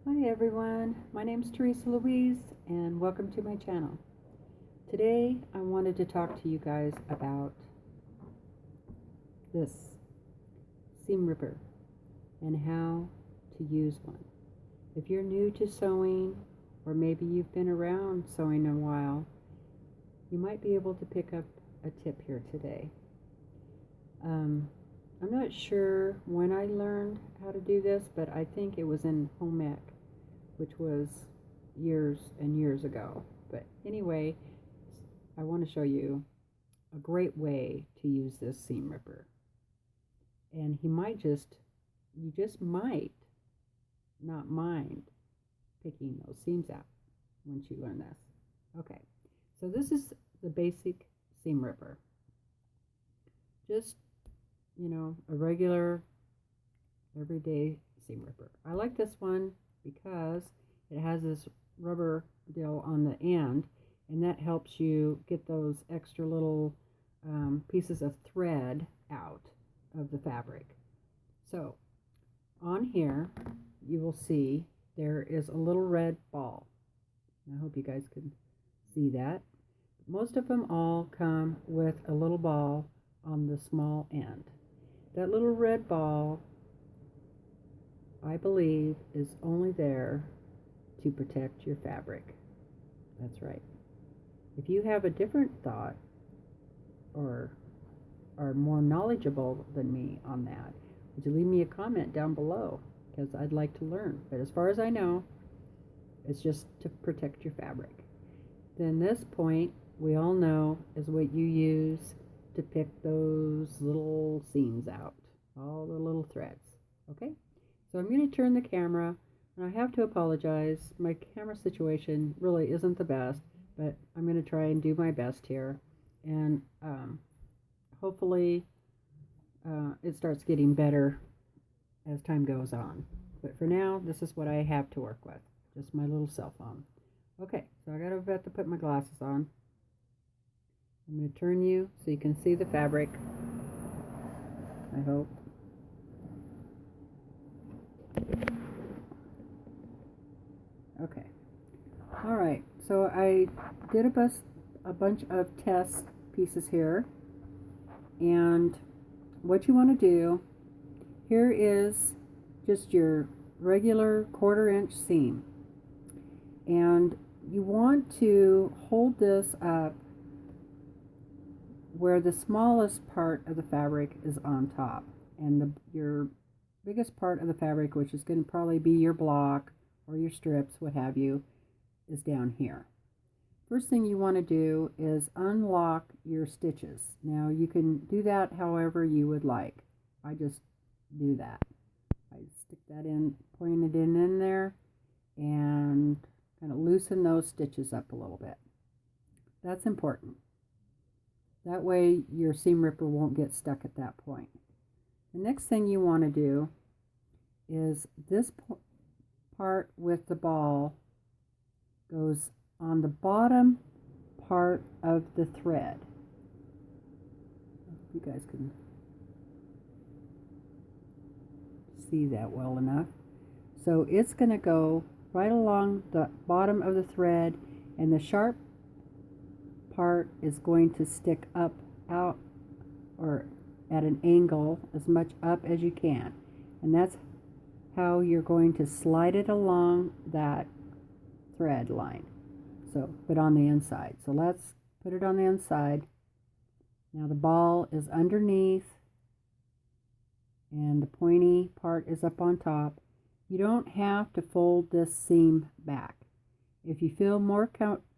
Hi everyone, my name is Teresa Louise and welcome to my channel. Today I wanted to talk to you guys about this seam ripper and how to use one. If you're new to sewing, or maybe you've been around sewing a while, you might be able to pick up a tip here today. I'm not sure when I learned how to do this, but I think it was in home ec, which was years and years ago. But anyway, I want to show you a great way to use this seam ripper. And you just might not mind picking those seams out once you learn this. Okay, so this is the basic seam ripper. Just, a regular, everyday seam ripper. I like this one because it has this rubber deal on the end, and that helps you get those extra little pieces of thread out of the fabric. So on here you will see there is a little red ball. I hope you guys can see that. Most of them all come with a little ball on the small end. That little red ball, I believe, is only there to protect your fabric. That's right. If you have a different thought or are more knowledgeable than me on that, would you leave me a comment down below? Because I'd like to learn. But as far as I know, it's just to protect your fabric. Then this point, we all know, is what you use to pick those little seams out, all the little threads. Okay, so I'm going to turn the camera, and I have to apologize. My camera situation really isn't the best, but I'm going to try and do my best here, and hopefully it starts getting better as time goes on. But for now, this is what I have to work with, just my little cell phone. Okay, so I have to put my glasses on. I'm going to turn you so you can see the fabric, I hope. Okay. Alright, so I did a bunch of test pieces here. And what you want to do, here is just your regular 1/4 inch seam. And you want to hold this up where the smallest part of the fabric is on top, and your biggest part of the fabric, which is going to probably be your block or your strips, what have you, is down here. First thing you want to do is unlock your stitches. Now you can do that however you would like. I just do that. I stick that in, point it in there, and kind of loosen those stitches up a little bit. That's important. That way your seam ripper won't get stuck at that point. The next thing you want to do is this part with the ball goes on the bottom part of the thread. You guys can see that well enough. So it's going to go right along the bottom of the thread, and the sharp part is going to stick up out or at an angle as much up as you can, and that's how you're going to slide it along that thread line. So, but on the inside. So let's put it on the inside. Now the ball is underneath and the pointy part is up on top. You don't have to fold this seam back. If you feel more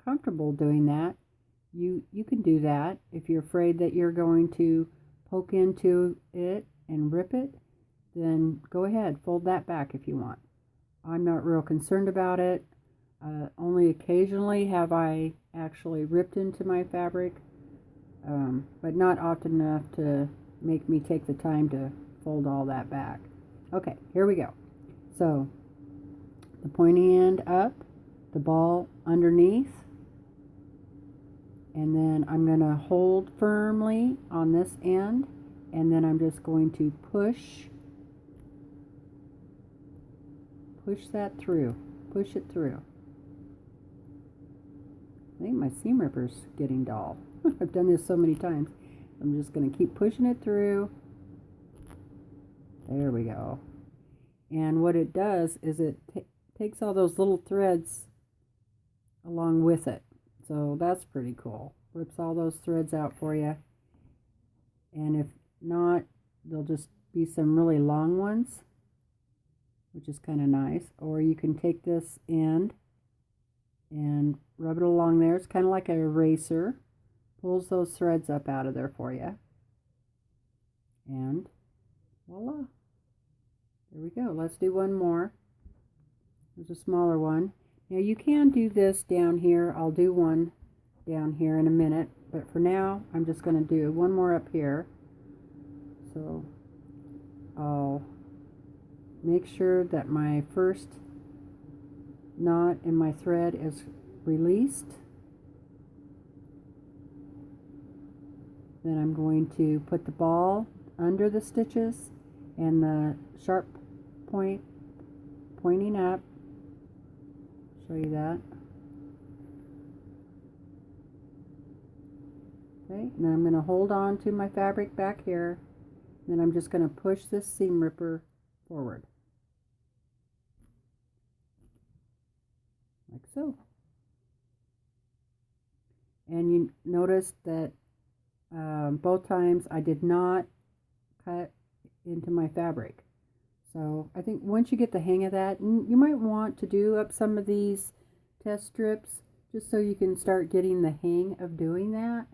comfortable doing that, you can do that. If you're afraid that you're going to poke into it and rip it, then go ahead, fold that back if you want. I'm not real concerned about it. Only occasionally have I actually ripped into my fabric, but not often enough to make me take the time to fold all that back. Okay, here we go. So the pointy end up, the ball underneath, and then I'm going to hold firmly on this end, and then I'm just going to push push that through. Push it through. I think my seam ripper's getting dull. I've done this so many times. I'm just going to keep pushing it through. There we go. And what it does is it takes all those little threads along with it. So that's pretty cool. Rips all those threads out for you. And if not, there'll just be some really long ones, which is kind of nice. Or you can take this end and rub it along there. It's kind of like an eraser. Pulls those threads up out of there for you. And voila. There we go. Let's do one more. There's a smaller one. Now you can do this down here. I'll do one down here in a minute. But for now, I'm just going to do one more up here. So I'll make sure that my first knot in my thread is released. Then I'm going to put the ball under the stitches and the sharp point pointing up. Show you that. Okay, and then I'm going to hold on to my fabric back here. Then I'm just going to push this seam ripper forward. Like so. And you notice that both times I did not cut into my fabric. So I think once you get the hang of that, you might want to do up some of these test strips just so you can start getting the hang of doing that,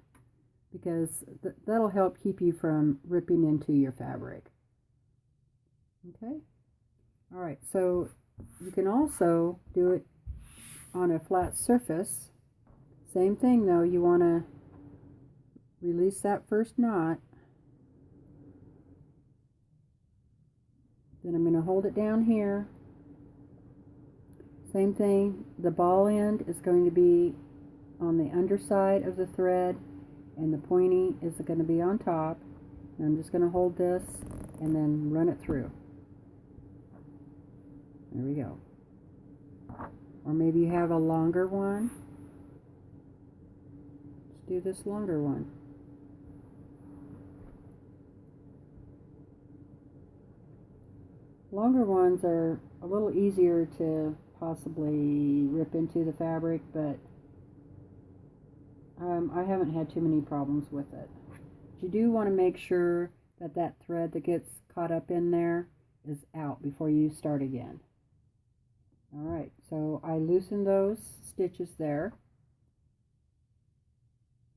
because that'll help keep you from ripping into your fabric. Okay. All right, so you can also do it on a flat surface. Same thing though, you want to release that first knot. Then I'm going to hold it down here. Same thing, the ball end is going to be on the underside of the thread and the pointy is going to be on top. And I'm just going to hold this and then run it through. There we go. Or maybe you have a longer one. Let's do this longer one. Longer ones are a little easier to possibly rip into the fabric, but I haven't had too many problems with it. But you do want to make sure that that thread that gets caught up in there is out before you start again. Alright, so I loosened those stitches there.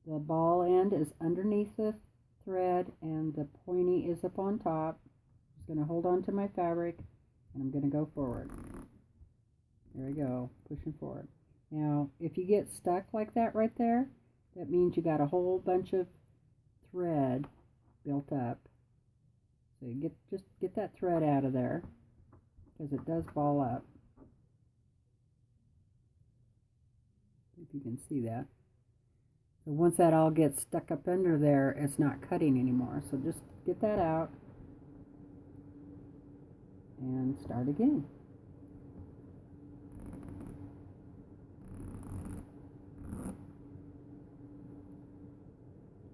The ball end is underneath the thread and the pointy is up on top. Going to hold on to my fabric and I'm going to go forward. There we go, pushing forward. Now if you get stuck like that right there, that means you got a whole bunch of thread built up. So you just get that thread out of there because it does ball up. If you can see that. So once that all gets stuck up under there, it's not cutting anymore. So just get that out. And start again.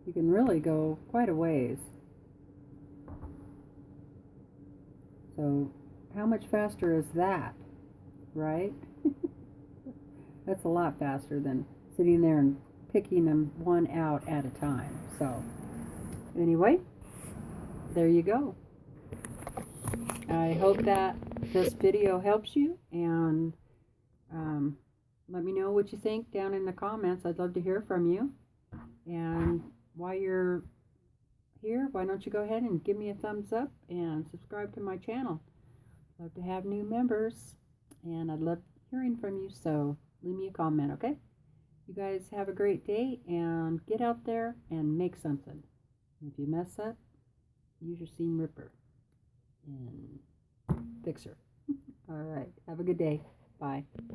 You can really go quite a ways. So how much faster is that, right? That's a lot faster than sitting there and picking them one out at a time. So anyway, there you go. I hope that this video helps you, and let me know what you think down in the comments. I'd love to hear from you. And while you're here, why don't you go ahead and give me a thumbs up and subscribe to my channel. Love to have new members, and I'd love hearing from you, so leave me a comment, okay? You guys have a great day, and get out there and make something. If you mess up, use your seam ripper and fix her. All right. Have a good day. Bye.